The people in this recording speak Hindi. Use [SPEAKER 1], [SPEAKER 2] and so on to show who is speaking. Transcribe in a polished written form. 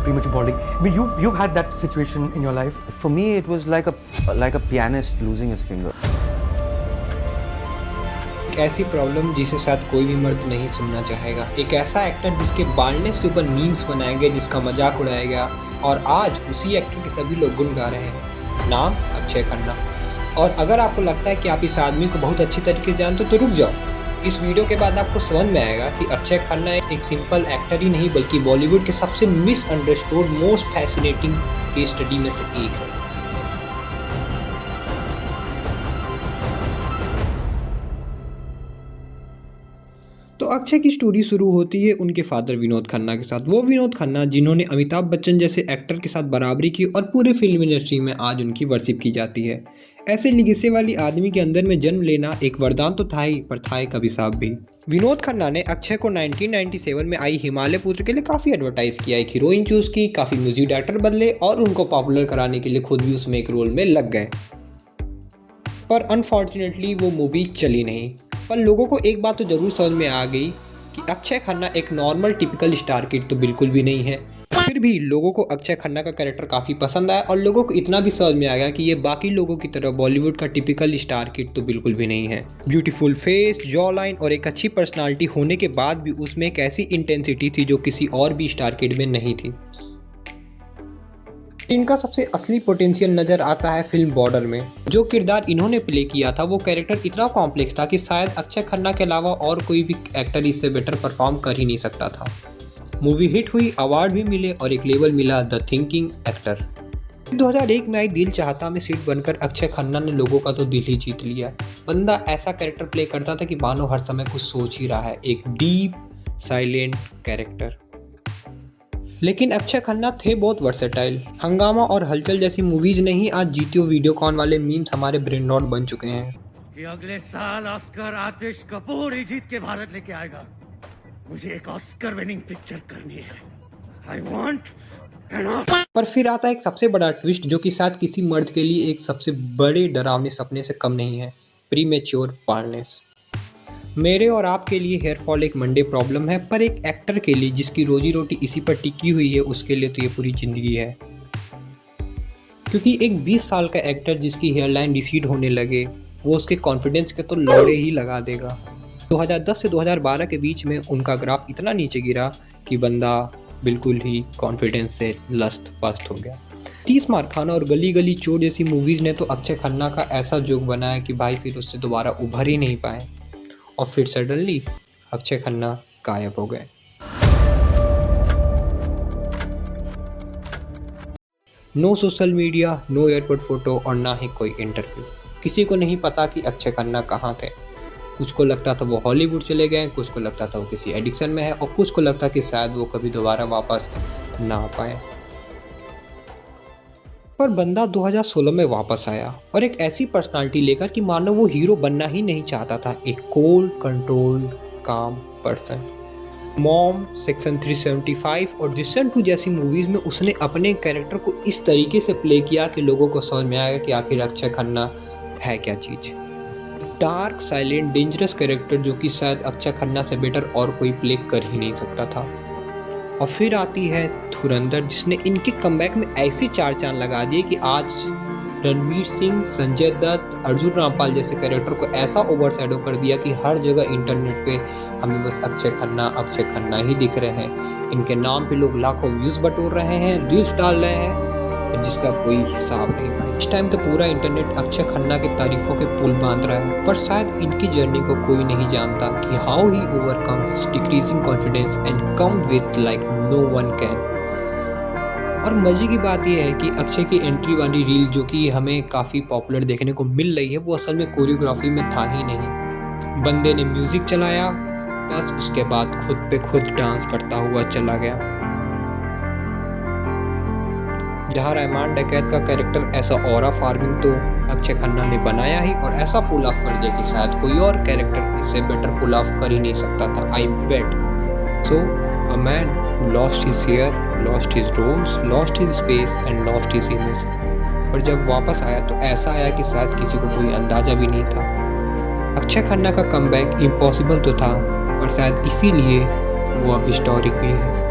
[SPEAKER 1] premature balding. I mean, you've had that situation in your life.
[SPEAKER 2] For me, it was like a pianist losing his finger.
[SPEAKER 3] एक ऐसी प्रॉब्लम जिसे शायद कोई भी मर्द नहीं सुनना चाहेगा। एक ऐसा एक्टर जिसके बाल्डनेस के ऊपर मीम्स बनाए गए, जिसका मजाक उड़ाया गया, और आज उसी एक्टर के सभी लोग गुण गा रहे हैं। नाम अक्षय खन्ना। और अगर आपको लगता है कि आप इस आदमी को बहुत अच्छी तरीके से जानते हो तो रुक जाओ। इस वीडियो के बाद आपको समझ में आएगा कि अक्षय खन्ना एक सिंपल एक्टर ही नहीं बल्कि बॉलीवुड के सबसे misunderstood most fascinating case study में से एक है। तो अक्षय की स्टोरी शुरू होती है उनके फादर विनोद खन्ना के साथ। वो विनोद खन्ना जिन्होंने अमिताभ बच्चन जैसे एक्टर के साथ बराबरी की और पूरे फिल्म इंडस्ट्री में आज उनकी वर्शिप की जाती है। ऐसे लिगिसे वाली आदमी के अंदर में जन्म लेना एक वरदान तो था ही, पर था एक अभिशाप भी। विनोद खन्ना ने अक्षय को 1997 में आई हिमालय पुत्र के लिए काफ़ी एडवर्टाइज किया, एक हीरोइन चूज की, काफ़ी म्यूजिक डायरेक्टर बदले और उनको पॉपुलर कराने के लिए खुद भी उसमें एक रोल में लग गए। पर अनफॉर्चुनेटली वो मूवी चली नहीं। पर लोगों को एक बात तो ज़रूर समझ में आ गई कि अक्षय खन्ना एक नॉर्मल टिपिकल स्टार किड तो बिल्कुल भी नहीं है। फिर भी लोगों को अक्षय खन्ना का कैरेक्टर काफ़ी पसंद आया और लोगों को इतना भी समझ में आ गया कि ये बाकी लोगों की तरह बॉलीवुड का टिपिकल स्टार किड तो बिल्कुल भी नहीं है। ब्यूटीफुल फेस, जॉ लाइन और एक अच्छी पर्सनालिटी होने के बाद भी उसमें एक ऐसी इंटेंसिटी थी जो किसी और भी स्टार किड में नहीं थी। इनका सबसे असली पोटेंशियल नज़र आता है फिल्म बॉर्डर में। जो किरदार इन्होंने प्ले किया था वो कैरेक्टर इतना कॉम्प्लेक्स था कि शायद अक्षय खन्ना के अलावा और कोई भी एक्टर इससे बेटर परफॉर्म कर ही नहीं सकता था। मूवी हिट हुई, अवार्ड भी मिले और एक लेबल मिला द थिंकिंग एक्टर। 2001 में आई दिल चाहता में सीट बनकर अक्षय खन्ना ने लोगों का तो दिल ही जीत लिया। बंदा ऐसा कैरेक्टर प्ले करता था कि मानो हर समय कुछ सोच ही रहा है, एक डीप साइलेंट कैरेक्टर। लेकिन अक्षय खन्ना थे बहुत वर्सेटाइल। हंगामा और हलचल जैसी मूवीज नहीं, आज जीतियो वीडियोकॉन वाले मीम्स हमारे ब्रेन नॉट बन चुके हैं
[SPEAKER 4] कि अगले साल ऑस्कर आतिश कपूर ही जीत के भारत लेके आएगा। मुझे एक ऑस्कर विनिंग पिक्चर करनी है। I want an Oscar.
[SPEAKER 3] पर फिर आता है एक सबसे बड़ा ट्विस्ट जो कि शायद किसी मर्द के लिए एक सबसे बड़े डरावने सपने से कम नहीं है, प्रीमेच्योर बाल्डनेस। मेरे और आपके लिए हेयर फॉल एक मंडे प्रॉब्लम है, पर एक एक्टर के लिए जिसकी रोजी रोटी इसी पर टिकी हुई है उसके लिए तो ये पूरी ज़िंदगी है। क्योंकि एक 20 साल का एक्टर जिसकी हेयरलाइन रिसीड होने लगे वो उसके कॉन्फिडेंस के तो लौड़े ही लगा देगा। 2010 से 2012 के बीच में उनका ग्राफ इतना नीचे गिरा कि बंदा बिल्कुल ही कॉन्फिडेंस से लस्त पस्त हो गया। 30 मार खाना और गली गली चोर जैसी मूवीज़ ने तो अक्षय खन्ना का ऐसा जोक बनाया कि भाई फिर उससे दोबारा उभर ही नहीं पाए और फिर सडनली अक्षय खन्ना गायब हो गए। No social media, no airport photo और ना ही कोई इंटरव्यू। किसी को नहीं पता कि अक्षय खन्ना कहाँ थे। कुछ को लगता था वो हॉलीवुड चले गए, कुछ को लगता था वो किसी एडिक्शन में है और कुछ को लगता कि शायद वो कभी दोबारा वापस ना आ पाए। पर बंदा 2016 में वापस आया और एक ऐसी पर्सनालिटी लेकर कि मानो वो हीरो बनना ही नहीं चाहता था, एक कोल्ड कंट्रोल्ड काम पर्सन। मॉम, सेक्शन 375 और दृश्यम 2 जैसी मूवीज़ में उसने अपने कैरेक्टर को इस तरीके से प्ले किया कि लोगों को समझ में आएगा कि आखिर अक्षय खन्ना है क्या चीज़। डार्क, साइलेंट, डेंजरस कैरेक्टर जो कि शायद अक्षय खन्ना से बेटर और कोई प्ले कर ही नहीं सकता था। और फिर आती है धुरंधर, जिसने इनके कमबैक में ऐसी चार चांद लगा दिए कि आज रणवीर सिंह, संजय दत्त, अर्जुन रामपाल जैसे कैरेक्टर को ऐसा ओवरशैडो कर दिया कि हर जगह इंटरनेट पे हमें बस अक्षय खन्ना ही दिख रहे हैं। इनके नाम पे लोग लाखों व्यूज़ बटोर रहे हैं, रील्स डाल रहे हैं, जिसका कोई हिसाब नहीं। इस टाइम तो पूरा इंटरनेट अक्षय खन्ना के तारीफों के पुल बांध रहा है, पर शायद इनकी जर्नी को कोई नहीं जानता कि how he overcome his decreasing confidence and come with like no one can. और मजे की बात यह है कि अक्षय की एंट्री वाली रील जो कि हमें काफ़ी पॉपुलर देखने को मिल रही है वो असल में कोरियोग्राफी में था ही नहीं। बंदे ने म्यूजिक चलाया, बस उसके बाद खुद पे खुद डांस करता हुआ चला गया। जहाँ रहमान डकैत का कैरेक्टर ऐसा ऑरा फार्मिंग तो अक्षय खन्ना ने बनाया ही और ऐसा पुल ऑफ कर दिया कि शायद कोई और कैरेक्टर इससे बेटर पुल ऑफ कर ही नहीं सकता था, I bet. So a man who lost his hair, lost his roles, lost his space and lost his image. पर जब वापस आया तो ऐसा आया कि शायद किसी को कोई अंदाजा भी नहीं था। अक्षय खन्ना का कमबैक इम्पॉसिबल तो था, पर शायद इसीलिए वो अब हिस्टोरिक भी है।